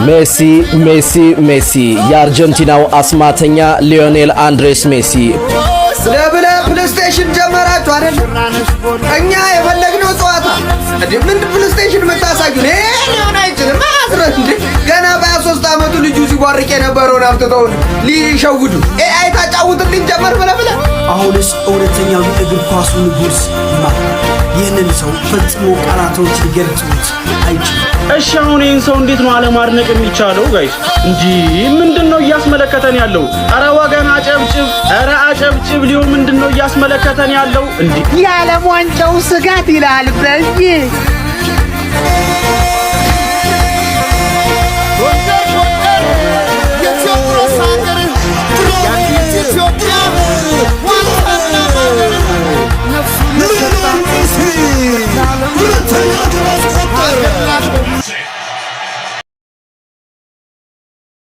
ሜሲ የአርጀንቲናው አስማተኛ ሊዮኔል አንድሬስ ሜሲ ለብለ ፕሌይስቴሽን ጀመራችሁ አይደል? እኛ የፈለግነው ጨዋታ ምን ፕሌይስቴሽን መታሳዩ ሊሆን አይችልም። ማስረት እንዴ ገና በ23 አመቱ ልጁ ሲጓርቅ የነበረውን አምጥተው ሊሸውዱ ኤአይ ታጫውትልኝ ጀመር ብለ አሁንስ እውነተኛው የእግር ኳሱ ንጉስ ይህንን ሰው ፈጽሞ ቃላቶች ሊገልጹት አይችልም። እሺ አሁን ይህን ሰው እንዴት ነው አለማድነቅ የሚቻለው? ጋይስ እንጂ ምንድነው እያስመለከተን ያለው? አረ ወገን አጨብጭብ! አረ አጨብጭብ! ሊሆን ምንድነው እያስመለከተን ያለው? እንዴ የዓለም ዋንጫው ስጋት ይላል በይ